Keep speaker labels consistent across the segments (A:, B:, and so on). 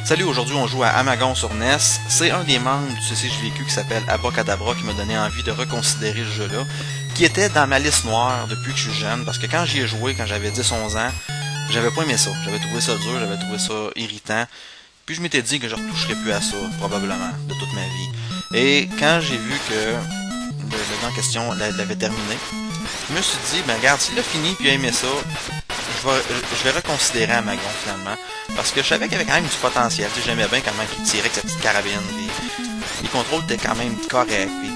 A: Salut, aujourd'hui on joue à Amagon sur NES. C'est un des membres du CCJVQ qui s'appelle Abracadabra qui m'a donné envie de reconsidérer ce jeu-là, qui était dans ma liste noire depuis que je suis jeune, parce que quand j'y ai joué, quand j'avais 10-11 ans, j'avais pas aimé ça. J'avais trouvé ça dur, j'avais trouvé ça irritant, puis je m'étais dit que je ne retoucherais plus à ça, probablement, de toute ma vie. Et quand j'ai vu que le gars en question l'avait terminé, je me suis dit, ben regarde, s'il a fini puis il a aimé ça, je vais reconsidérer Amagon finalement, parce que je savais qu'il y avait quand même du potentiel. Tu sais, j'aimais bien comment il tirait avec sa petite carabine, puis les contrôles étaient quand même corrects. Puis...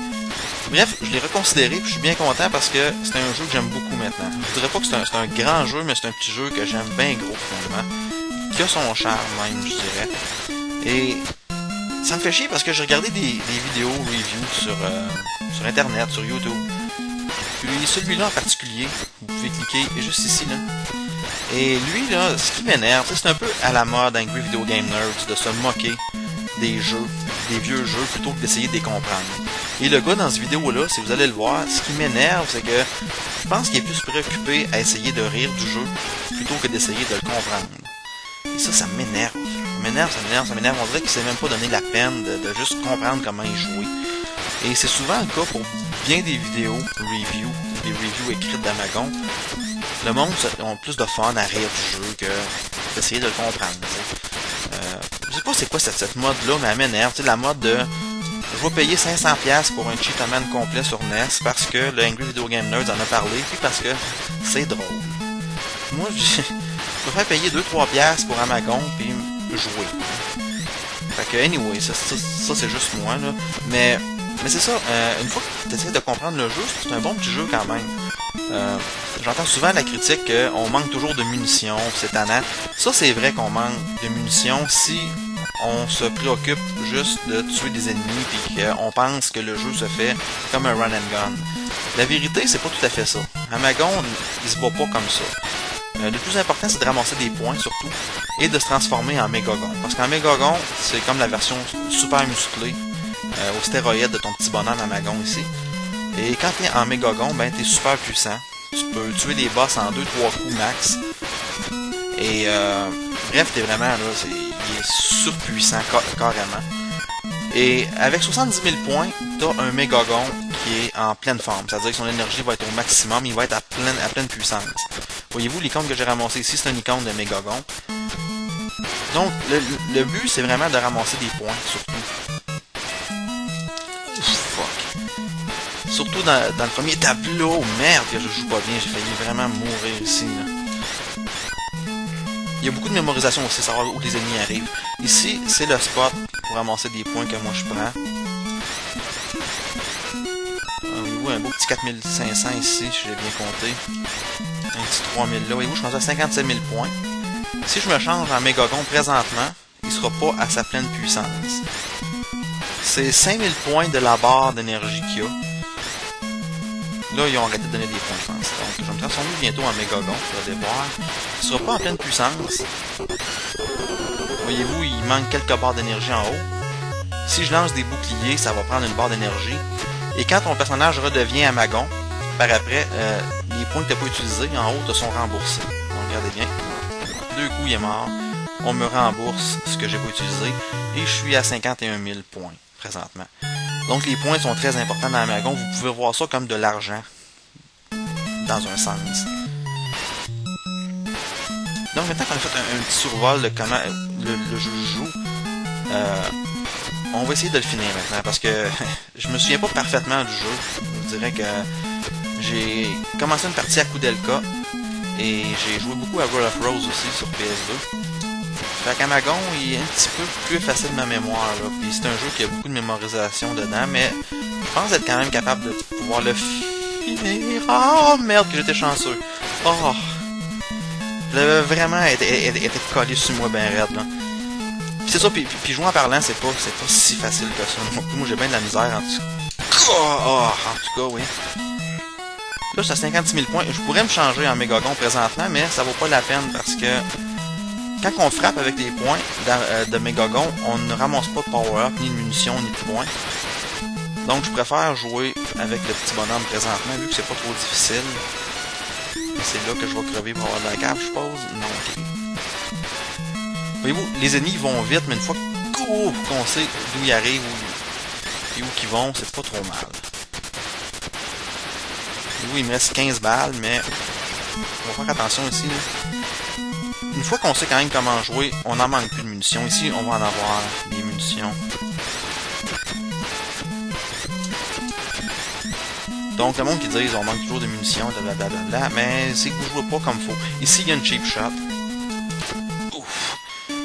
A: Bref, je l'ai reconsidéré, puis je suis bien content parce que c'est un jeu que j'aime beaucoup maintenant. Je dirais pas que c'est un grand jeu, mais c'est un petit jeu que j'aime bien gros finalement, qui a son charme même, je dirais. Et ça me fait chier parce que j'ai regardé des vidéos reviews sur internet, sur YouTube. Puis celui-là en particulier, vous pouvez cliquer juste ici là. Et lui là, ce qui m'énerve, c'est un peu à la mode Angry Video Game Nerds de se moquer des jeux, des vieux jeux, plutôt que d'essayer de les comprendre. Et le gars dans cette vidéo-là, si vous allez le voir, ce qui m'énerve, c'est que je pense qu'il est plus préoccupé à essayer de rire du jeu, plutôt que d'essayer de le comprendre. Et ça m'énerve. Ça m'énerve. On dirait qu'il s'est même pas donné la peine de juste comprendre comment il jouait. Et c'est souvent le cas pour bien des vidéos reviews, des reviews écrites d'Amagon. Le monde a plus de fun à rire du jeu que d'essayer de le comprendre. Je sais pas c'est quoi cette mode-là, mais elle m'énerve. La mode de je vais payer 500$ pour un Cheetaman complet sur NES parce que le Angry Video Game Nerds en a parlé, puis parce que c'est drôle. Moi, je préfère payer 2-3$ pour Amagon, puis jouer. Fait que, anyway, ça c'est juste moi, là. Mais c'est ça, une fois que tu essaies de comprendre le jeu, c'est un bon petit jeu quand même. J'entends souvent la critique qu'on manque toujours de munitions, c'est tannant. Ça, c'est vrai qu'on manque de munitions si on se préoccupe juste de tuer des ennemis puis qu'on pense que le jeu se fait comme un run and gun. La vérité, c'est pas tout à fait ça. Amagon, il se bat pas comme ça. Le plus important, c'est de ramasser des points, surtout, et de se transformer en Mégagon. Parce qu'en Mégagon, c'est comme la version super musclée, au stéroïde de ton petit bonhomme Amagon ici. Et quand t'es en Mégagon, ben t'es super puissant. Tu peux tuer des boss en 2-3 coups max. Et bref, t'es vraiment là, il est surpuissant carrément. Et avec 70 000 points, t'as un Mégagon qui est en pleine forme. C'est-à-dire que son énergie va être au maximum, il va être à pleine puissance. Voyez-vous, l'icône que j'ai ramassé ici, c'est une icône de Mégagon. Donc, le but, c'est vraiment de ramasser des points, surtout. Fuck. Surtout dans le premier tableau. Merde, que je joue pas bien, j'ai failli vraiment mourir ici, là. Il y a beaucoup de mémorisation aussi, savoir où les ennemis arrivent. Ici, c'est le spot pour ramasser des points que moi je prends. Voyez-vous, un beau petit 4500 ici, si j'ai bien compté. Un petit 3000 là. Voyez-vous, je suis rendu à 57 000 points. Si je me change en Mégagon présentement, il sera pas à sa pleine puissance. C'est 5000 points de la barre d'énergie qu'il y a. Là, ils ont arrêté de donner des points, je pense. Donc, je vais me transformer bientôt en Mégagon, vous allez voir. Il sera pas en pleine puissance. Voyez-vous, il manque quelques barres d'énergie en haut. Si je lance des boucliers, ça va prendre une barre d'énergie. Et quand ton personnage redevient Amagon, par après, les points que tu n'as pas utilisés en haut te sont remboursés. Donc, regardez bien. 2 coups, il est mort. On me rembourse ce que j'ai pas utilisé. Et je suis à 51 000 points, présentement. Donc, les points sont très importants dans Amagon. Vous pouvez voir ça comme de l'argent. Dans un sens. Donc, maintenant qu'on a fait un petit survol de comment le jeu joue, on va essayer de le finir maintenant. Parce que je me souviens pas parfaitement du jeu. Je dirais que j'ai commencé une partie à Koudelka. Et j'ai joué beaucoup à World of Rose aussi sur PS2. Fait qu'Amagon, il est un petit peu plus facile de ma mémoire, là. Puis c'est un jeu qui a beaucoup de mémorisation dedans, mais je pense être quand même capable de pouvoir le finir. Oh merde que j'étais chanceux. Oh. J'avais vraiment été collé sur moi ben raide, là. Puis c'est ça, puis jouer en parlant, c'est pas si facile que ça. Moi j'ai bien de la misère en tout cas. En tout cas, oui. Là, je suis à 56 000 points. Je pourrais me changer en Mégagon présentement, mais ça vaut pas la peine parce que quand on frappe avec des points de Mégagon, on ne ramasse pas de power-up, ni de munitions, ni de points. Donc, je préfère jouer avec le petit bonhomme présentement, vu que c'est pas trop difficile. C'est là que je vais crever pour avoir de la cave, je suppose. Non, ok. Voyez-vous, les ennemis vont vite, mais une fois qu'on sait d'où ils arrivent et où ils vont, c'est pas trop mal. Voyez-vous, il me reste 15 balles, mais on va faire attention ici. Là. Une fois qu'on sait quand même comment jouer, on n'en manque plus de munitions. Ici, on va en avoir des munitions. Donc, le monde qui dit on manque toujours de munitions, blablabla, mais c'est que vous jouez pas comme il faut. Ici, il y a une cheap shot. Ouf.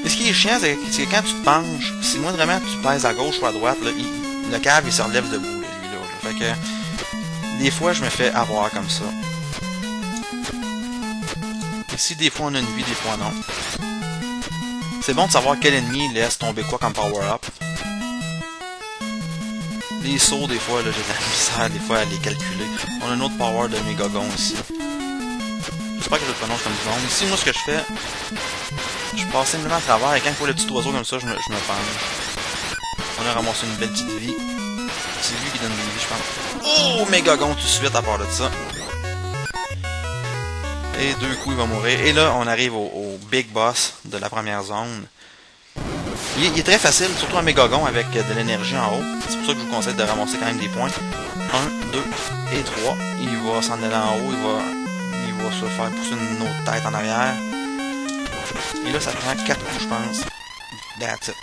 A: Et ce qui est chiant, c'est que quand tu te penches, si moi vraiment tu pèses à gauche ou à droite, là, le câble il se relève debout, lui là. Fait que des fois je me fais avoir comme ça. Ici, des fois on a une vie, des fois non. C'est bon de savoir quel ennemi laisse tomber quoi comme power-up. Les sauts, des fois, là, j'ai de la misère, des fois, à les calculer. On a un autre power de Megagon ici. J'espère que je le prononce comme du monde. Ici, moi, ce que je fais, je passe simplement à travers, et quand il faut le petit oiseau comme ça, je me penche. On a ramassé une belle petite vie. C'est lui qui donne des vies, je pense. Oh, Megagon tout de suite, à part de ça. Et deux coups, il va mourir. Et là, on arrive au Big Boss de la première zone. Il est très facile, surtout un Megagon avec de l'énergie en haut. C'est pour ça que je vous conseille de ramasser quand même des points. 1, 2 et 3. Il va s'en aller en haut, il va se faire pousser une autre tête en arrière. Et là, ça prend 4 coups, je pense. That's it.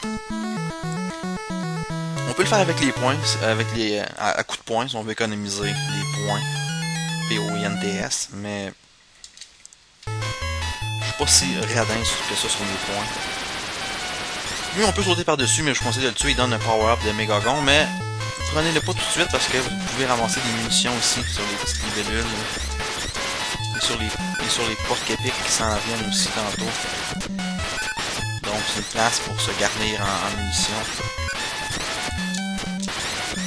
A: On peut le faire avec les points, avec les à coups de poing, si on veut économiser les points. P-O-I-N-T-S, mais je suis pas si radin que ça sur mes points. Lui, on peut sauter par-dessus, mais je vous conseille de le tuer. Il donne un power-up de Megagon, mais prenez-le pas tout de suite parce que vous pouvez ramasser des munitions aussi sur les petites libellules. Et sur les porcs épiques qui s'en viennent aussi tantôt. Donc, c'est une place pour se garnir en munitions.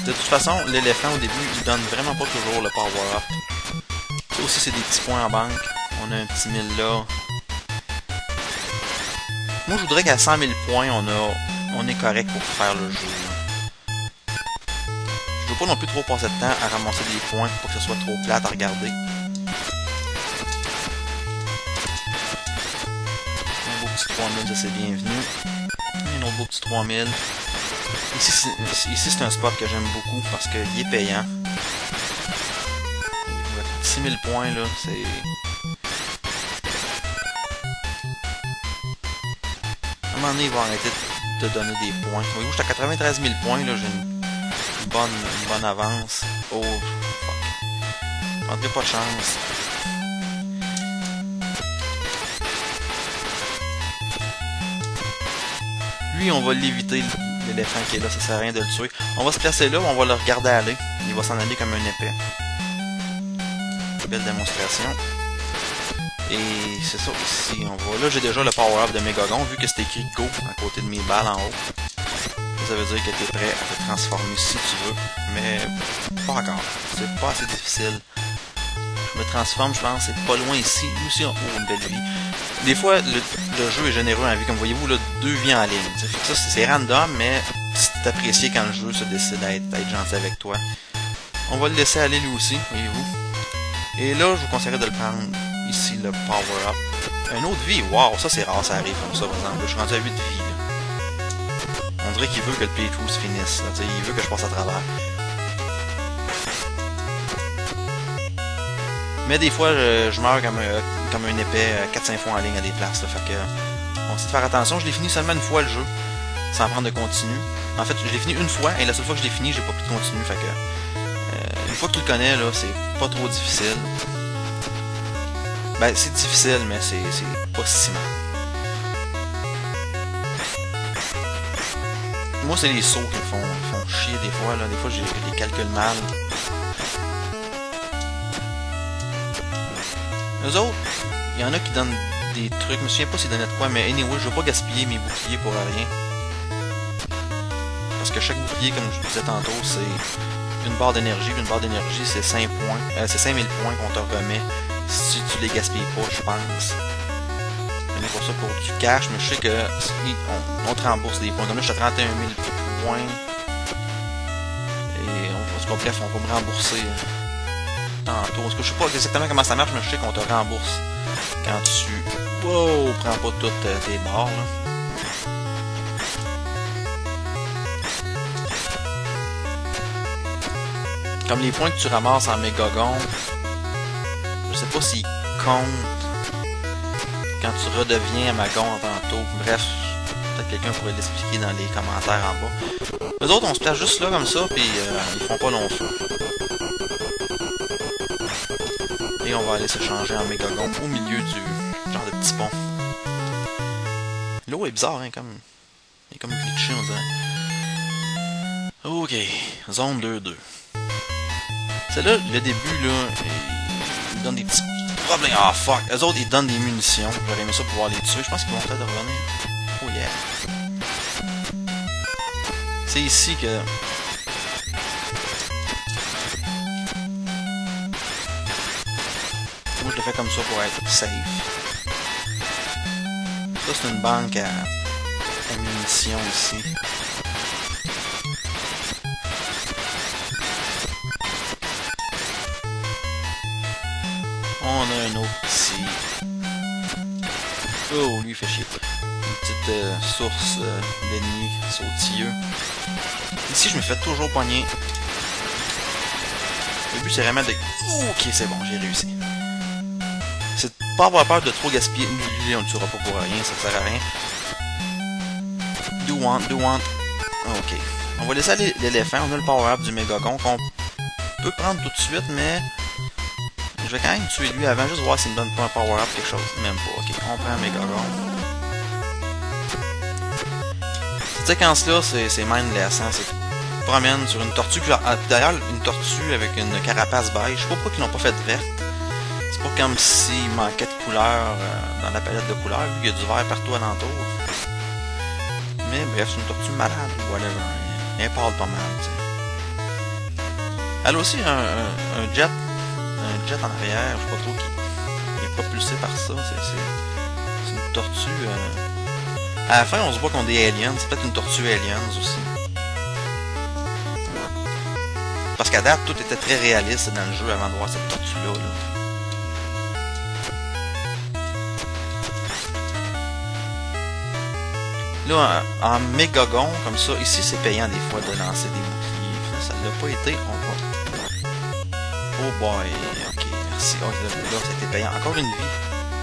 A: De toute façon, l'éléphant, au début, il donne vraiment pas toujours le power-up. Ça aussi, c'est des petits points en banque. On a un petit 1000 là. Moi, je voudrais qu'à 100 000 points, on est correct pour faire le jeu. Je veux pas non plus trop passer de temps à ramasser des points pour que ce soit trop plate à regarder. Un beau petit 3000, ça c'est bienvenu. Un autre beau petit 3000. Ici c'est un spot que j'aime beaucoup parce qu'il est payant. 6000 points, là, c'est... À un moment donné, il va arrêter de donner des points. Voyez-vous, j'étais à 93 000 points, là, j'ai une bonne avance. Oh, fuck. Je n'entrerai pas de chance. Lui, on va l'éviter, l'éléphant qui est là, ça sert à rien de le tuer. On va se placer là, on va le regarder aller. Il va s'en aller comme un épée. Belle démonstration. Et c'est ça ici, on va... Là, j'ai déjà le power-up de Megagon, vu que c'est écrit Go à côté de mes balles en haut. Ça veut dire que tu es prêt à te transformer si tu veux, mais pas encore. C'est pas assez difficile. Je me transforme, je pense, c'est pas loin ici. Nous aussi, on a une belle vie. Des fois, le jeu est généreux en vie, comme voyez-vous, là, 2 vies en ligne. Ça, c'est random, mais c'est apprécié quand le jeu se décide à être gentil avec toi. On va le laisser aller lui aussi, voyez-vous. Et là, je vous conseillerais de le prendre. Ici, le power-up. Une autre vie, wow, ça c'est rare, ça arrive comme ça, par exemple. Je suis rendu à 8 vies. Là. On dirait qu'il veut que le playthrough se finisse. Là. Il veut que je passe à travers. Mais des fois, je meurs comme un épais 4-5 fois en ligne à des places. Là, fait que, on essaie de faire attention. Je l'ai fini seulement une fois le jeu, sans prendre de continu. En fait, je l'ai fini une fois, et la seule fois que je l'ai fini, j'ai pas pris de continu. Fait que, une fois que tu le connais, là, c'est pas trop difficile. Ben, c'est difficile, mais c'est pas si mal. Moi, c'est les sauts qui me font chier des fois, là. Des fois, je les calcule mal. Eux autres, il y en a qui donnent des trucs. Je me souviens pas s'ils donnaient de quoi, mais anyway, je veux pas gaspiller mes boucliers pour rien. Parce que chaque bouclier, comme je vous disais tantôt, c'est une barre d'énergie. Une barre d'énergie, c'est 5 points. C'est 5000 points qu'on te remet. Si tu les gaspilles pas, je pense. On est pour ça pour du cash, mais je sais que on te rembourse des points. Comme là, je suis à 31 000 points. Et bref, on va me rembourser tantôt. Parce que je sais pas exactement comment ça marche, mais je sais qu'on te rembourse quand tu prends pas toutes tes barres. Là. Comme les points que tu ramasses en Mégagon, je sais pas s'ils comptent quand tu redeviens Amagon tantôt. Bref, peut-être quelqu'un pourrait l'expliquer dans les commentaires en bas. Les autres, on se place juste là comme ça, puis ils font pas long feu. Et on va aller se changer en Mégagon au milieu du genre de petit pont. L'eau est bizarre, hein, comme... Il est comme glitché, on dirait. Ok, zone 2-2. C'est là, le début, là, ils donnent des petits problèmes. Ah, fuck! Eux autres, ils donnent des munitions. J'aurais aimé ça pour pouvoir les tuer. Je pense qu'ils vont peut-être revenir. Oh yeah. C'est ici que... Moi, je le fais comme ça pour être safe. Ça, c'est une banque à munitions ici. On a un autre ici. Oh, lui, il fait chier. Une petite source d'ennemis sautilleux. Ici, je me fais toujours pogner. Le but, c'est vraiment de... Ok, c'est bon, j'ai réussi. C'est de pas avoir peur de trop gaspiller. Lui, on le tuera pas pour rien, ça sert à rien. Do want. Ok. On va laisser aller l'éléphant. On a le power-up du Mégagon qu'on peut prendre tout de suite, mais... Je vais quand même tuer lui avant, juste voir s'il me donne pas un power-up quelque chose. Même pas. Ok, on prend un Mégagon. Cette séquence-là, c'est mindless, hein. Tu te promènes sur une tortue. D'ailleurs, une tortue avec une carapace beige. Je sais pas pourquoi ils l'ont pas faite verte. C'est pas comme s'il manquait de couleurs dans la palette de couleurs. Vu qu'il y a du vert partout alentour. Mais bref, c'est une tortue malade ou whatever. Elle parle pas mal, tu sais. Elle a aussi un jet. Un jet en arrière, je sais pas trop qui est propulsé par ça. C'est une tortue. À la fin, on se voit qu'on est des aliens. C'est peut-être une tortue aliens aussi. Parce qu'à date, tout était très réaliste dans le jeu avant de voir cette tortue-là. Là, en Mégagon, comme ça, ici c'est payant des fois de lancer des boucliers. Ça l'a pas été, on va. Oh boy, ok, merci. Oh, là, c'était payant. Encore une vie.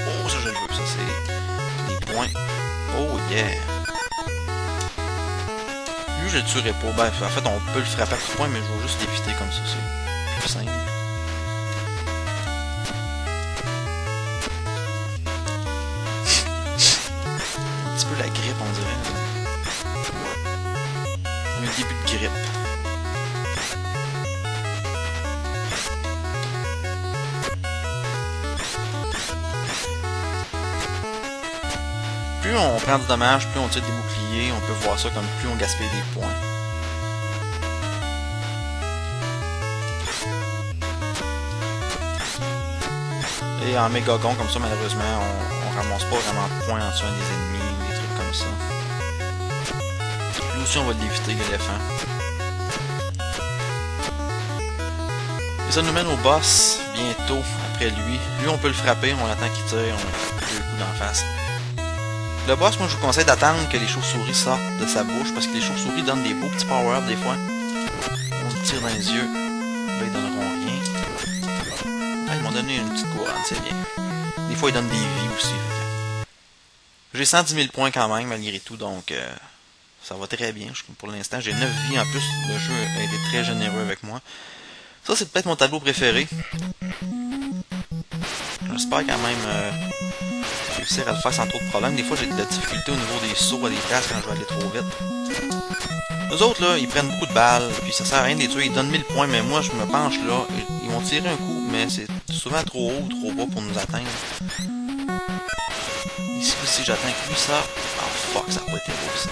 A: Oh, ça je le veux. Ça c'est des points. Oh yeah. Lui, je le tuerai pas. Ben, en fait, on peut le frapper à coups de poing, mais je vais juste l'éviter comme ça. C'est plus simple. Un petit peu la grippe, on dirait. Un début de grippe. Plus on prend du dommage, plus on tire des boucliers, on peut voir ça comme plus on gaspille des points. Et en Mégagon, comme ça, malheureusement, on ramasse pas vraiment de points en tuant des ennemis ou des trucs comme ça. Lui aussi, on va l'éviter, l'éléphant. Et ça nous mène au boss, bientôt, après lui. Lui, on peut le frapper, on attend qu'il tire, on lui fait le coup d'en face. Le boss, moi je vous conseille d'attendre que les chauves-souris sortent de sa bouche parce que les chauves-souris donnent des beaux petits power-up des fois. On le tire dans les yeux. Là, ils donneront rien. Ah, ils m'ont donné une petite couronne, c'est bien. Des fois, ils donnent des vies aussi. J'ai 110 000 points quand même, malgré tout, donc ça va très bien. Pour l'instant, j'ai 9 vies en plus. Le jeu a été très généreux avec moi. Ça, c'est peut-être mon tableau préféré. J'espère quand même réussir à le faire sans trop de problèmes. Des fois, j'ai de la difficulté au niveau des sauts à des places quand je vais aller trop vite. Eux autres, là, ils prennent beaucoup de balles, puis ça sert à rien de les tuer. Ils donnent 1000 points, mais moi, je me penche là. Ils vont tirer un coup, mais c'est souvent trop haut ou trop bas pour nous atteindre. Ici aussi, j'atteins plus ça. Oh fuck, ça n'a pas été beau, ça.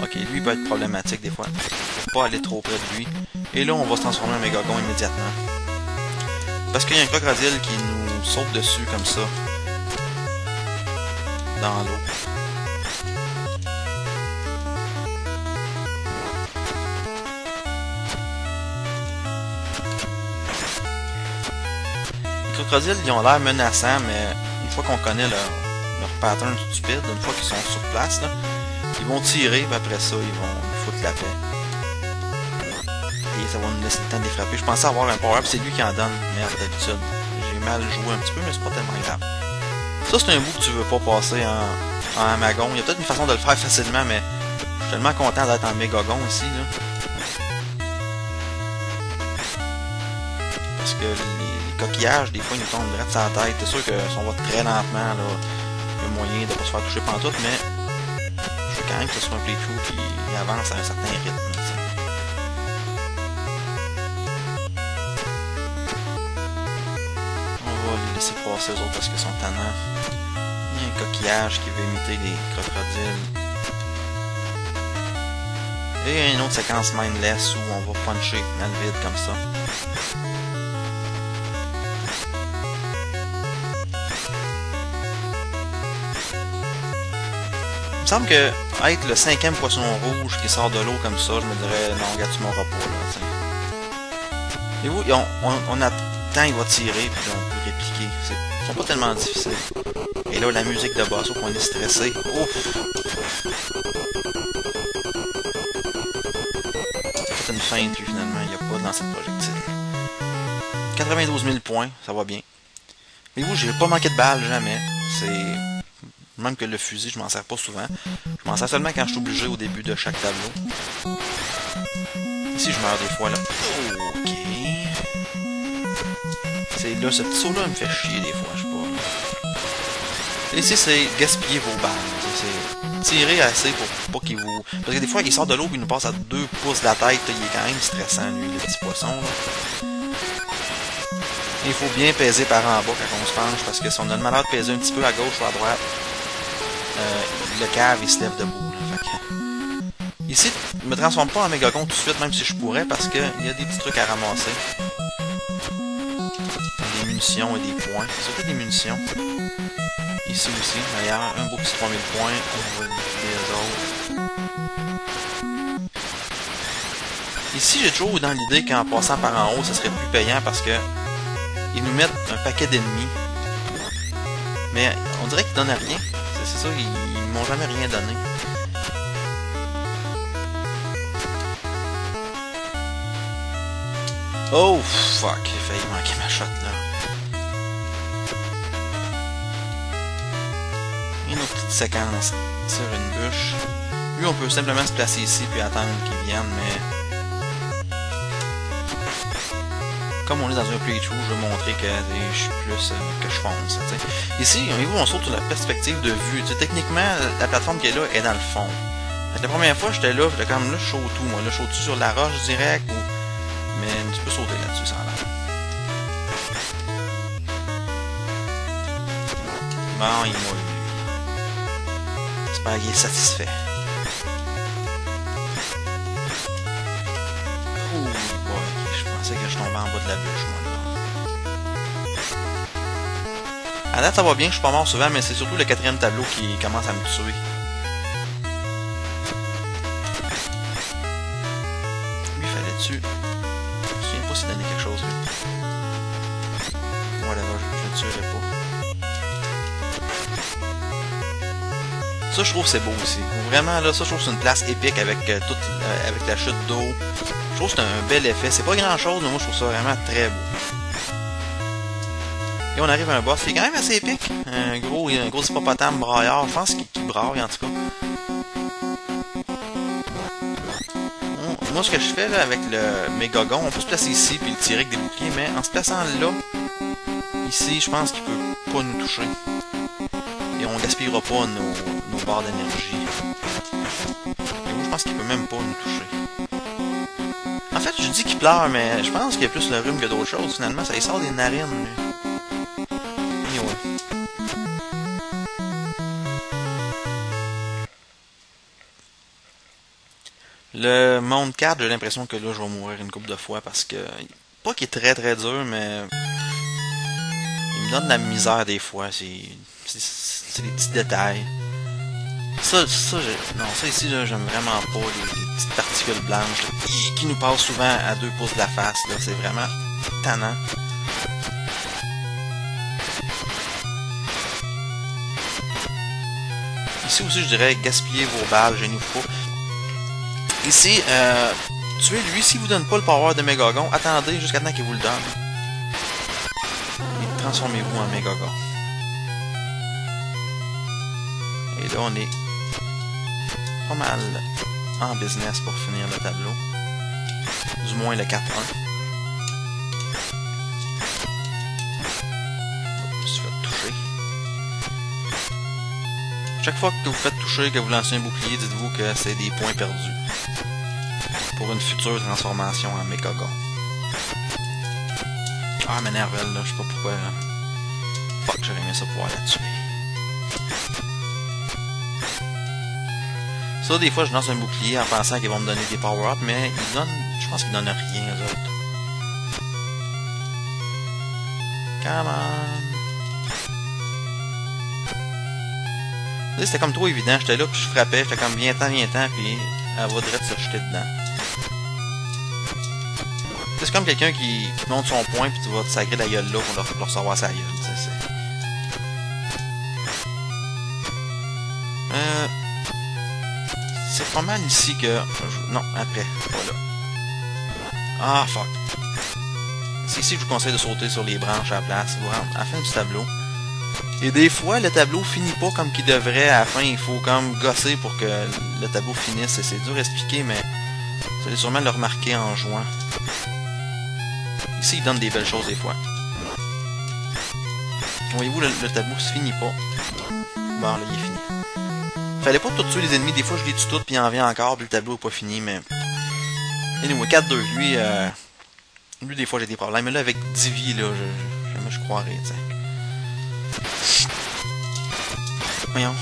A: Ok, lui, il peut être problématique des fois. Faut pas aller trop près de lui. Et là, on va se transformer en Mégagon immédiatement. Parce qu'il y a un crocodile qui nous saute dessus comme ça. Dans l'eau. Les crocodiles, ils ont l'air menaçants, mais une fois qu'on connaît leur leur pattern stupide. Une fois qu'ils sont sur place, là, ils vont tirer, puis après ça, ils vont nous foutre la paix. Et ça va nous laisser le temps de les frapper. Je pensais avoir un power-up, c'est lui qui en donne. Merde, d'habitude. J'ai mal joué un petit peu, mais c'est pas tellement grave. Ça, c'est un bout que tu veux pas passer en Amagon. Il y a peut-être une façon de le faire facilement, mais je suis tellement content d'être en Mégagon ici, là. Parce que les coquillages, des fois, ils nous tombent direct sur la tête. C'est sûr que si on va très lentement, là, il y a moyen de pas se faire toucher pantoute, mais je veux quand même que ce soit un playthrough qui avance à un certain rythme. T'sais. On va les laisser passer aux autres parce qu'ils sont tannants. Il y a un coquillage qui veut imiter les crocodiles. Et une autre séquence mindless où on va puncher dans le vide comme ça. Il me semble que être le 5e poisson rouge qui sort de l'eau comme ça, je me dirais non, regarde, tu m'auras pas là. T'sais. Et vous, on attend, il va tirer, puis on peut répliquer. Ils sont pas tellement difficiles. Et là, la musique de basso, qu'on est stressé. Ouf! C'est une feinte, lui, finalement. Il n'y a pas de lancer de projectile. 92 000 points, ça va bien. Mais vous, j'ai pas manqué de balles, jamais. C'est... Même que le fusil, je m'en sers pas souvent. Je m'en sers seulement quand je suis obligé au début de chaque tableau. Ici, je meurs des fois, là. Ok. C'est là, ce petit saut-là me fait chier des fois, je sais pas. Et ici, c'est gaspiller vos balles. C'est tirer assez pour pas qu'il vous... Parce que des fois, il sort de l'eau et il nous passe à 2 pouces de la tête. Il est quand même stressant, lui, le petit poisson, là. Il faut bien peser par en bas quand on se penche, parce que si on a le malheur de peser un petit peu à gauche ou à droite, le cave il se lève debout. Là, fait que... Ici, je me transforme pas en Mégagon tout de suite, même si je pourrais, parce qu'il y a des petits trucs à ramasser. Des munitions et des points. Surtout des munitions. Ici aussi, d'ailleurs, un beau petit 3000 points. On va les autres. Ici, j'ai toujours eu dans l'idée qu'en passant par en haut, ça serait plus payant parce que ils nous mettent un paquet d'ennemis. Mais on dirait qu'ils donnent rien. C'est ça, ils m'ont jamais rien donné. Oh fuck, j'ai failli manquer ma shot là. Une autre petite séquence sur une bûche. Lui, on peut simplement se placer ici puis attendre qu'il vienne, mais... Comme on est dans un playthrough, je veux montrer que je suis plus que je fonce. T'sais. Ici, on saute sur la perspective de vue. T'sais, techniquement, la plateforme qui est là est dans le fond. La première fois, j'étais là, j'étais comme là, je saute tout. Moi, là, je saute sur la roche direct ou... Mais tu peux sauter là-dessus sans l'air. Bon, il m'a eu. J'espère qu'il est satisfait. Ouh, boy, je pensais que je tombais en bas de la bûche, moi, là. À date, ça va bien, je suis pas mort souvent, mais c'est surtout le 4e tableau qui commence à me tuer. Lui, fallait-tu... Je me souviens pas s'il donnait quelque chose, lui. Voilà, je le tuerai pas. Ça, je trouve c'est beau aussi. Vraiment, là, ça, je trouve c'est une place épique avec avec la chute d'eau. Je trouve que c'est un bel effet. C'est pas grand-chose, mais moi, je trouve ça vraiment très beau. Et on arrive à un boss qui est quand même assez épique. Un gros hippopotame braillard. Je pense qu'il braille, en tout cas. Moi, ce que je fais là avec le Mégagon, on peut se placer ici puis le tirer avec des boucliers, mais en se plaçant là, ici, je pense qu'il peut pas nous toucher. Et on gaspillera pas nos barres d'énergie. Et moi, je pense qu'il peut même pas nous toucher. En fait, je dis qu'il pleure, mais je pense qu'il y a plus le rhume que d'autres choses. Finalement, ça lui sort des narines. Et ouais. Le monde 4, j'ai l'impression que là, je vais mourir une couple de fois parce que... Pas qu'il est très très dur, mais... Il me donne de la misère des fois. C'est des petits détails. Ça ici, là, j'aime vraiment pas les petites particules blanches là, qui nous passent souvent à 2 pouces de la face. Là, c'est vraiment tannant. Ici aussi, je dirais gaspiller vos balles, gênez-vous pas. Ici, tuez-lui. S'il vous donne pas le power de Megagon, attendez jusqu'à temps qu'il vous le donne. Et transformez-vous en Megagon. Et là, on est pas mal en business pour finir le tableau. Du moins le 4-1. Je me suis fait toucher. Chaque fois que vous faites toucher, que vous lancez un bouclier, dites-vous que c'est des points perdus. Pour une future transformation en Megagon. Ah, m'énerve, là, je sais pas pourquoi. Là. Fuck, j'aurais aimé ça pouvoir la tuer. Ça, des fois, je lance un bouclier en pensant qu'ils vont me donner des power-ups, mais ils donnent... Je pense qu'ils donnent rien, eux autres. Come on! C'était comme trop évident. J'étais là, puis je frappais. J'étais comme viens-t'en, puis elle va direct se jeter dedans. C'est comme quelqu'un qui monte son point, puis tu vas te sacrer la gueule là pour leur recevoir sa gueule. C'est pas mal ici que... Non, après. Voilà. Ah, fuck. C'est ici que je vous conseille de sauter sur les branches à la place. Vous rendre à la fin du tableau. Et des fois, le tableau finit pas comme qu'il devrait. À la fin, il faut comme gosser pour que le tableau finisse. C'est dur à expliquer, mais vous allez sûrement le remarquer en jouant. Ici, il donne des belles choses des fois. Voyez-vous, le tableau se finit pas. Bon, là, il est fini. Fallait pas tout tuer les ennemis, des fois je les tue toutes puis il en vient encore, puis le tableau est pas fini, mais... Anyway, 4-2, lui des fois j'ai des problèmes, mais là avec 10 vies, là, jamais je croirais, t'sais. Voyons.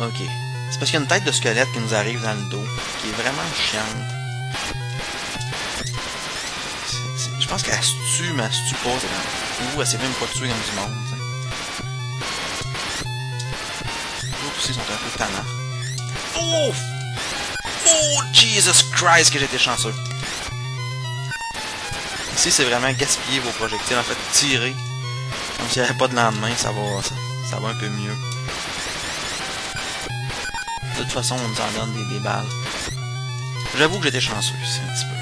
A: Ok. C'est parce qu'il y a une tête de squelette qui nous arrive dans le dos, qui est vraiment chiante. Je pense qu'elle se tue, mais elle se tue pas, ou elle s'est même pas tuée comme du monde, t'sais. Aussi sont un peu tannants. Oh! Oh, Jesus Christ, que j'étais chanceux. Ici, c'est vraiment gaspiller vos projectiles. En fait, tirer. Comme s'il n'y avait pas de lendemain, ça va un peu mieux. De toute façon, on nous en donne des balles. J'avoue que j'étais chanceux ici, un petit peu.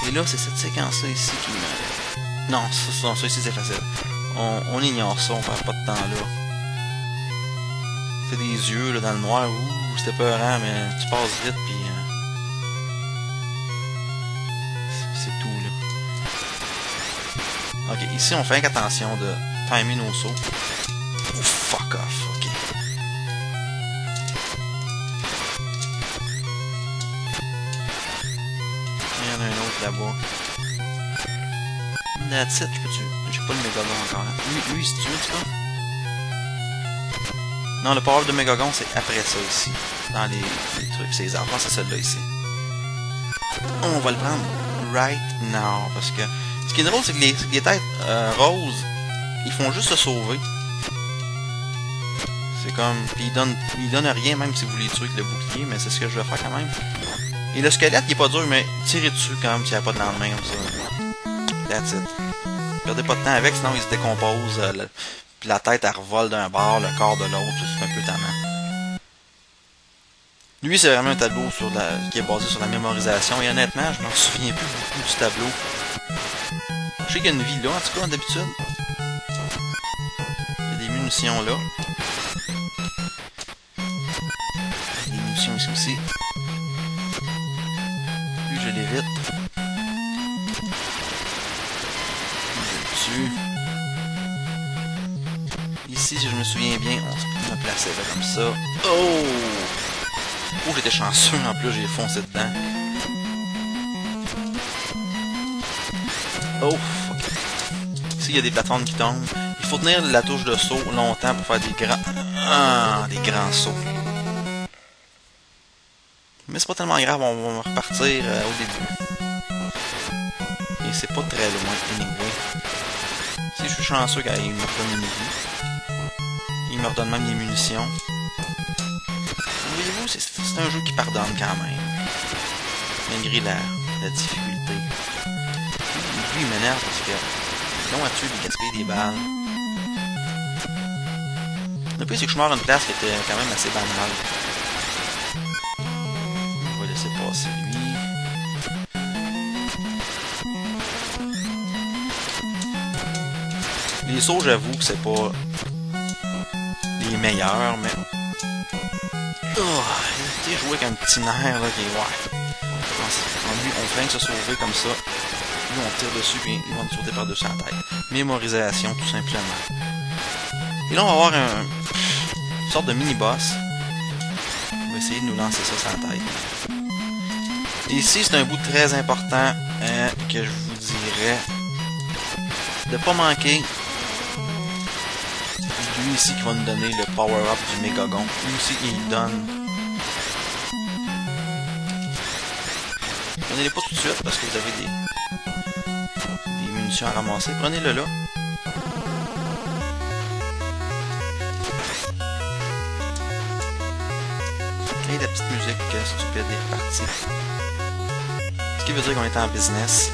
A: Et là, c'est cette séquence-là ici qui me... Non, ça ici, c'est facile. On ignore ça, on perd pas de temps là. Des yeux là, dans le noir, ouh, c'était peurant, mais tu passes vite, puis c'est tout, là. Ok, ici, on fait attention de timer nos sauts. Oh, fuck off, ok. Il y en a un autre là-bas. That's it, j'ai pas le mégalon encore, hein. Lui, il se tue, tu vois? Non, le power de Megagon, c'est après ça ici. Dans les trucs, ces arbres. C'est celle-là ici. On va le prendre right now. Parce que ce qui est drôle, c'est que les têtes roses, ils font juste se sauver. C'est comme... Puis ils donnent rien, même si vous les tuez avec le bouclier. Mais c'est ce que je vais faire quand même. Et le squelette, il est pas dur, mais tirez dessus quand même s'il n'y a pas de lendemain comme ça. That's it. Perdez pas de temps avec, sinon il se décompose. Puis la tête, elle revole d'un bord, le corps de l'autre, c'est un peu tannant. Lui, c'est vraiment un tableau qui est basé sur la mémorisation, et honnêtement, je m'en souviens plus beaucoup du tableau. Je sais qu'il y a une vie là, en tout cas, d'habitude. Il y a des munitions là. Des munitions ici aussi. Lui, je l'évite. Je le tue. Ici, si je me souviens bien, on me plaçait là comme ça. Oh! Oh, j'étais chanceux, en plus, j'ai foncé dedans. Oh, fuck. Ici, il y a des plateformes qui tombent. Il faut tenir la touche de saut longtemps pour faire des grands sauts. Mais c'est pas tellement grave, on va repartir au début. Et c'est pas très loin, anyway. Si je suis chanceux qu'il me redonne une vie. Il me redonne même des munitions. Voyez-vous, c'est un jeu qui pardonne quand même. Malgré la difficulté. Lui, il m'énerve parce que... Non, à tuer, il gaspille des balles. pire, c'est que je meurs à une place qui était quand même assez banale. On va laisser passer lui. Les sauts, j'avoue que c'est pas les meilleurs, mais... Oh, j'ai joué avec un petit nerf là, qui est... Ouais. Lui, on fait que se sauver comme ça. Lui, on tire dessus, puis ils vont nous sauter par-dessus la tête. Mémorisation, tout simplement. Et là, on va avoir une sorte de mini-boss. On va essayer de nous lancer ça sur la tête. Et ici, c'est un bout très important que je vous dirais de pas manquer. Lui ici qui va nous donner le power-up du Megagon. Lui aussi, il donne... Prenez-les pas tout de suite parce que vous avez des munitions à ramasser. Prenez-le là. Et la petite musique stupide est repartie. Ce qui veut dire qu'on est en business.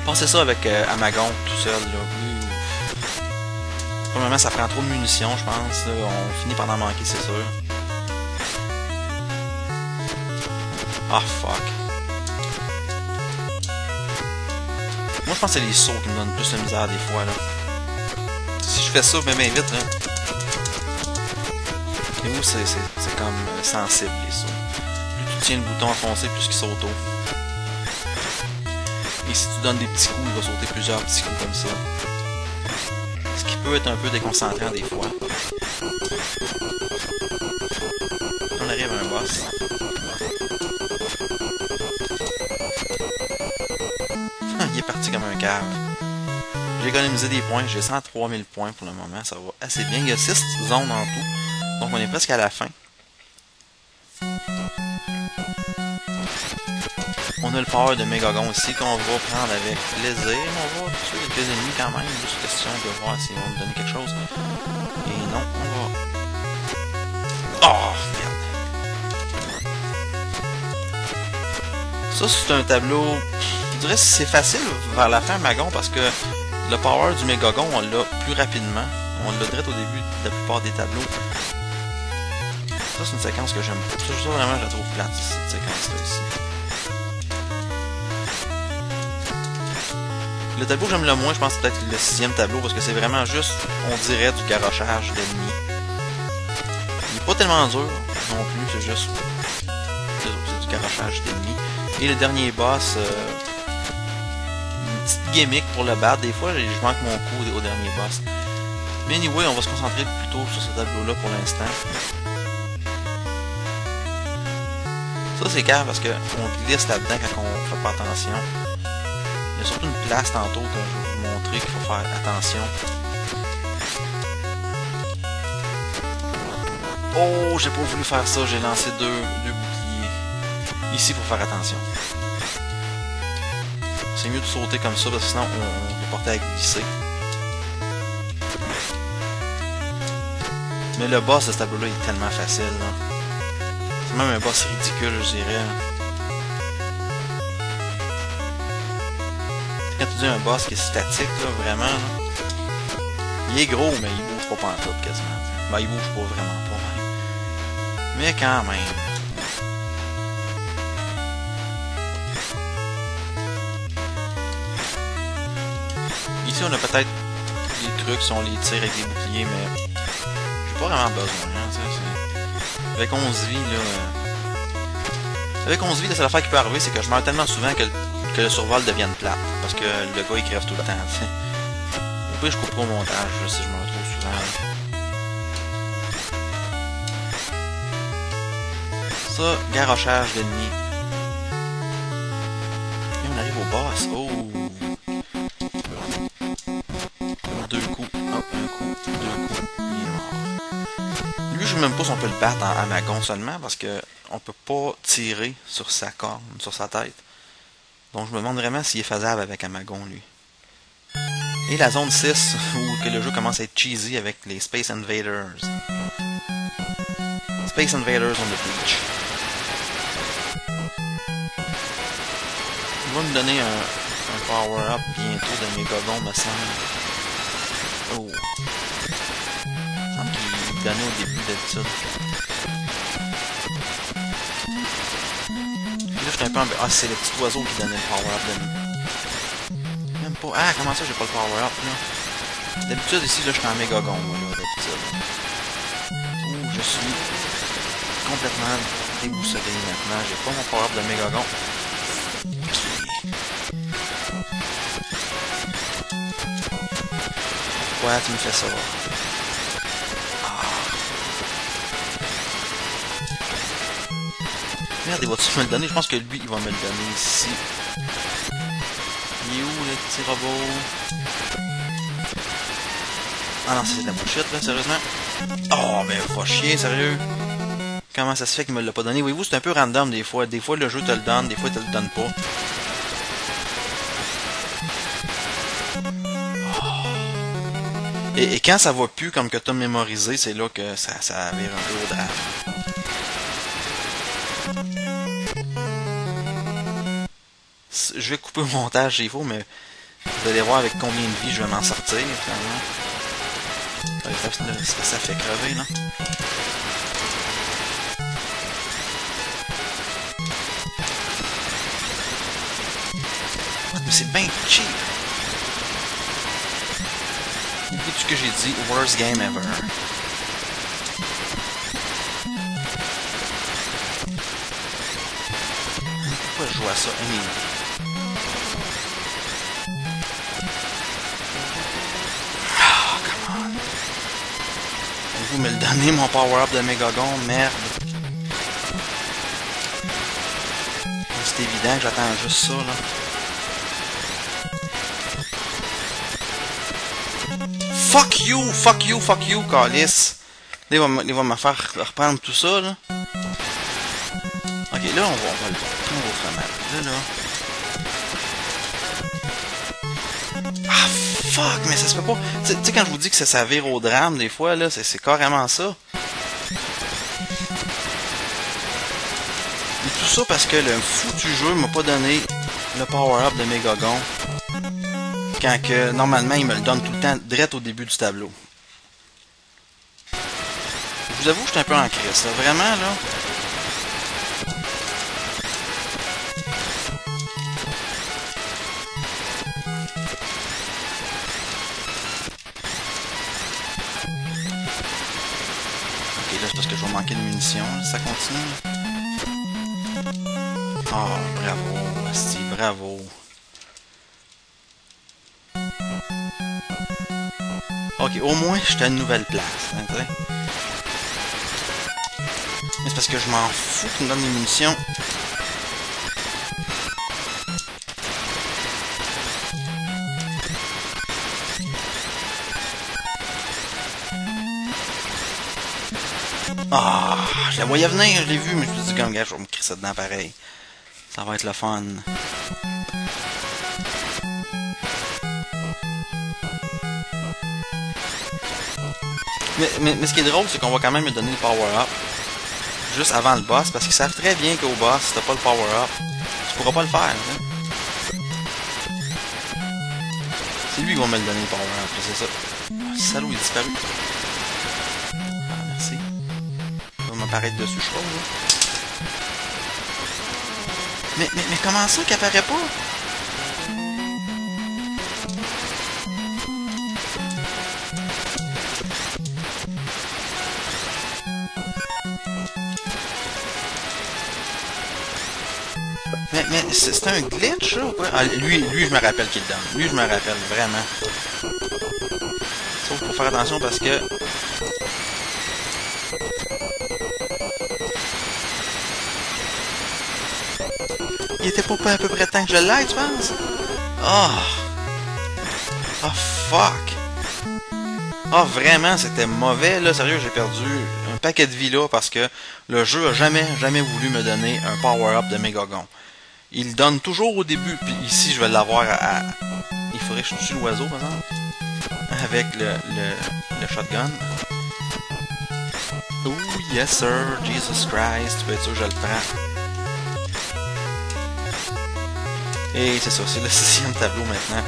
A: Pensez ça avec Amagon tout seul, là. Premièrement, ça prend trop de munitions, je pense. Là. On finit par en manquer, c'est sûr. Ah, fuck. Moi, je pense que c'est les sauts qui me donnent plus de misère des fois, là. Si je fais ça, bien vite, là. Et vous, c'est comme sensible, les sauts. Plus tu tiens le bouton enfoncé, plus qu'il saute haut. Et si tu donnes des petits coups, il va sauter plusieurs petits coups comme ça. Ce qui peut être un peu déconcentrant des fois. On arrive à un boss. Il est parti comme un cave. J'ai économisé des points, j'ai 103 000 points pour le moment, ça va assez bien. Il y a 6 zones en tout, donc on est presque à la fin. On a le power de Megagon ici qu'on va prendre avec plaisir. On va tuer quelques ennemis quand même, juste question de voir s'ils vont nous donner quelque chose. Et non, on va... Oh, merde! Ça, c'est un tableau... Je dirais que c'est facile vers la fin, Magon, parce que le power du Megagon, on l'a plus rapidement. On l'a direct au début de la plupart des tableaux. Ça, c'est une séquence que j'aime pas. Ça, vraiment, je la trouve plate, cette séquence-là ici. Le tableau que j'aime le moins, je pense que c'est peut-être le 6e tableau, parce que c'est vraiment juste, on dirait, du garochage d'ennemis. Il n'est pas tellement dur non plus, c'est juste c'est du garochage d'ennemis. Et le dernier boss, une petite gimmick pour le battre. Des fois, je manque mon coup au dernier boss. Mais anyway, on va se concentrer plutôt sur ce tableau-là pour l'instant. Ça, c'est clair parce qu'on glisse là-dedans quand on fait pas attention. Il y a surtout une place tantôt que je vais vous montrer qu'il faut faire attention. Oh, j'ai pas voulu faire ça, j'ai lancé deux boucliers. Ici, il faut faire attention. C'est mieux de sauter comme ça parce que sinon on va porter à glisser. Mais le boss de ce tableau-là est tellement facile. C'est même un boss ridicule, je dirais. Quand tu dis un boss qui est statique, là, vraiment, là, il est gros, mais il bouge pas pantoute quasiment. Ben, il bouge pas vraiment pas, même. Mais quand même. Ici, on a peut-être des trucs si on les tire avec des boucliers, mais j'ai pas vraiment besoin. Hein, avec 11 vies, là... Avec 11 vies, la seule affaire qui peut arriver, c'est que je meurs tellement souvent que le survol devienne plate. Parce que le gars, il crève tout le temps, t'sais. Au pire, je coupe pas au montage, là, si je meurs trop souvent. Ça, garochage d'ennemis. Et on arrive au boss. Oh! Deux coups. Oh, un coup, deux coups. Il est mort. Lui, je sais même pas si on peut le battre en Amagon seulement, parce que on peut pas tirer sur sa corne, sur sa tête. Donc je me demande vraiment s'il est faisable avec Amagon, lui. Et la zone 6, où que le jeu commence à être cheesy avec les Space Invaders. Space Invaders on the beach. Il va nous donner un power-up bientôt de Megagon, me semble. Oh. Il semble qu'il donnait au début d'habitude. Là, je suis un peu en... Ah, c'est le petit oiseau qui donnait le power-up de... Même pas... Ah, comment ça, j'ai pas le power-up, là? D'habitude, ici, là, je suis en mégagon, moi, là, d'habitude. Ouh, je suis complètement déboussolé maintenant. J'ai pas mon power-up de mégagon. Pourquoi tu me fais ça? Merde, il va-tu me le donner? Je pense que lui, il va me le donner ici. Il est où, le petit robot? Ah non, c'est de la bullshit, là, sérieusement. Oh, ben, va chier, sérieux. Comment ça se fait qu'il me l'a pas donné? Voyez-vous, c'est un peu random, des fois. Des fois, le jeu te le donne, des fois, il te le donne pas. Oh. Et quand ça va plus comme que t'as mémorisé, c'est là que ça vire un peu au drame. Je vais couper au montage s'il faut, mais vous allez voir avec combien de vie je vais m'en sortir, finalement. Ça fait crever, là. Mais c'est bien cheap. Écoute ce que j'ai dit, worst game ever. Pourquoi je joue à ça? Anyway. Vous me le donnez, mon power-up de Mégagon, merde. C'est évident que j'attends juste ça, là. Fuck you, fuck you, fuck you, calice. Il va me faire reprendre tout ça, là. Ok, là, on va le prendre autrement. Là. Ah, fuck, mais ça se peut pas. Tu sais, quand je vous dis que ça vire au drame, des fois, là, c'est carrément ça. Et tout ça parce que le foutu jeu m'a pas donné le power-up de Mégagon. Quand que, normalement, il me le donne tout le temps, direct au début du tableau. Je vous avoue que je suis un peu en crise, là. Vraiment, là. Là, c'est parce que je vais manquer de munitions, là, ça continue. Oh, bravo, Asti, bravo. Ok, au moins, j'étais à une nouvelle place, hein, t'sais. Mais c'est parce que je m'en fous qu'il me donne des munitions. Ah, je la voyais venir, je l'ai vu, mais je me suis dit, comme gars, je vais me crier ça dedans pareil. Ça va être le fun. Mais ce qui est drôle, c'est qu'on va quand même me donner le power-up juste avant le boss, parce qu'ils savent très bien qu'au boss, si t'as pas le power-up, tu pourras pas le faire. Hein? C'est lui qui va me le donner le power-up, c'est ça. Oh, salaud, il est disparu. M'apparaître dessus, je crois. Mais comment ça qu'il apparaît pas? Mais c'est un glitch, là, ou quoi? Ah, lui, je me rappelle qu'il le donne. Lui, je me rappelle, vraiment. Sauf pour faire attention parce que... Il était pas à peu près temps que je l'aille, tu penses? Oh! Oh, fuck! Oh, vraiment, c'était mauvais, là. Sérieux, j'ai perdu un paquet de vie, là, parce que le jeu a jamais voulu me donner un power-up de Mégagon. Il le donne toujours au début, puis ici, je vais l'avoir à... Il faudrait que je tue l'oiseau, par exemple. Avec le shotgun. Oh, yes, sir. Jesus Christ. Tu peux être sûr que je le prends. Et c'est ça, c'est le 6e tableau maintenant.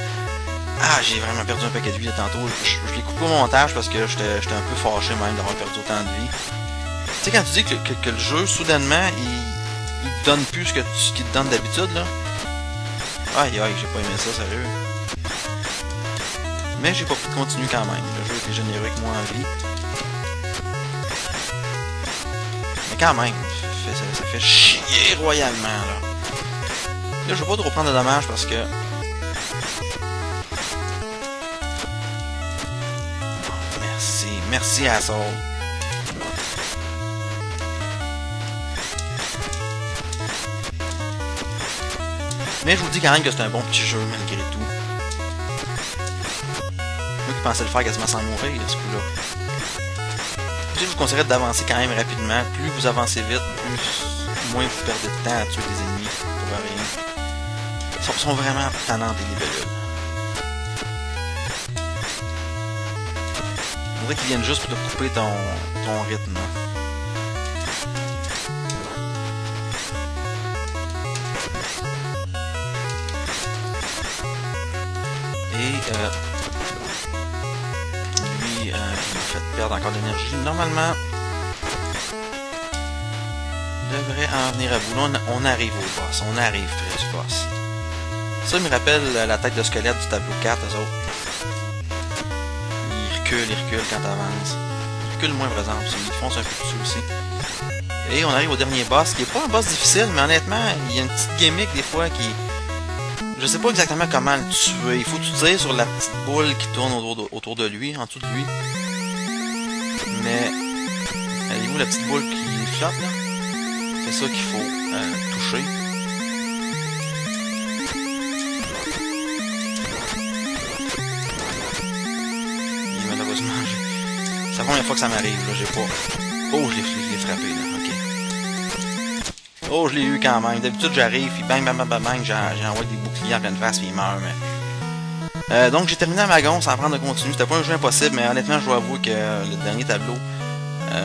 A: Ah, j'ai vraiment perdu un paquet de vie là, tantôt. Je l'ai coupé au montage parce que j'étais un peu fâché même d'avoir perdu autant de vie. Tu sais, quand tu dis que le jeu, soudainement, il te donne plus ce qu'il te donne d'habitude, là. Aïe, aïe, j'ai pas aimé ça, sérieux. Mais j'ai pas pu continuer quand même. Le jeu était généreux avec moi en vie. Mais quand même, ça fait chier royalement, là. Là, je vais pas trop prendre de dommages parce que... Merci, asshole. Mais je vous dis quand même que c'est un bon petit jeu, malgré tout. Moi qui pensais le faire quasiment sans mourir, ce coup-là. Je vous conseillerais d'avancer quand même rapidement. Plus vous avancez vite, moins vous perdez de temps à tuer des ennemis pour rien. Ils sont vraiment tannants des libellules. Il faudrait qu'ils viennent juste pour te couper ton rythme. Et lui, il m'a fait perdre encore de l'énergie. Normalement, il devrait en venir à bout. Là, on arrive au boss. On arrive près du boss. Ça me rappelle la tête de squelette du tableau 4, eux autres. Il recule quand t'avances. Il recule moins, par exemple. Il fonce un peu dessus aussi. Et on arrive au dernier boss, qui est pas un boss difficile, mais honnêtement, il y a une petite gimmick des fois qui... Je sais pas exactement comment le tuer. Il faut que tu tires sur la petite boule qui tourne autour de lui, en dessous de lui. Mais... Allez-vous la petite boule qui flotte, là? C'est ça qu'il faut toucher. Et malheureusement, c'est la première fois que ça m'arrive, là. J'ai pas... Oh, je l'ai frappé, là. Ok. Oh, je l'ai eu quand même. D'habitude, j'arrive, puis bang, bang, bang, bang, bang, j'envoie des boucliers en pleine face, puis il meurt, mais... donc, j'ai terminé à Magon sans prendre de continu. C'était pas un jeu impossible, mais honnêtement, je dois avouer que le dernier tableau,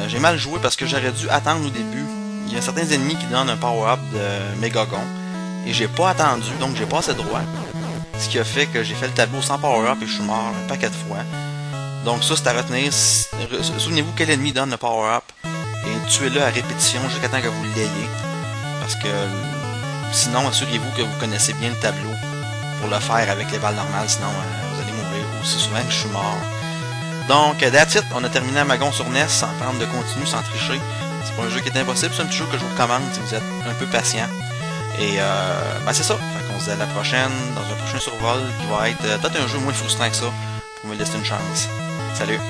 A: j'ai mal joué parce que j'aurais dû attendre au début. Il y a certains ennemis qui donnent un power-up de Mégagon, et j'ai pas attendu, donc j'ai passé droit. Ce qui a fait que j'ai fait le tableau sans power-up et je suis mort un paquet de fois. Donc ça, c'est à retenir. Souvenez-vous quel ennemi donne le power-up, et tuez-le à répétition jusqu'à temps que vous l'ayez. Parce que sinon, assurez-vous que vous connaissez bien le tableau pour le faire avec les balles normales, sinon vous allez mourir aussi souvent que je suis mort. Donc, that's it. On a terminé à Magon sur NES sans prendre de continu, sans tricher. C'est pas un jeu qui est impossible, c'est un petit jeu que je vous recommande si vous êtes un peu patient. Et ben c'est ça. Fait qu'on se dit à la prochaine, dans un prochain survol qui va être peut-être un jeu moins frustrant que ça, pour me laisser une chance. Salut!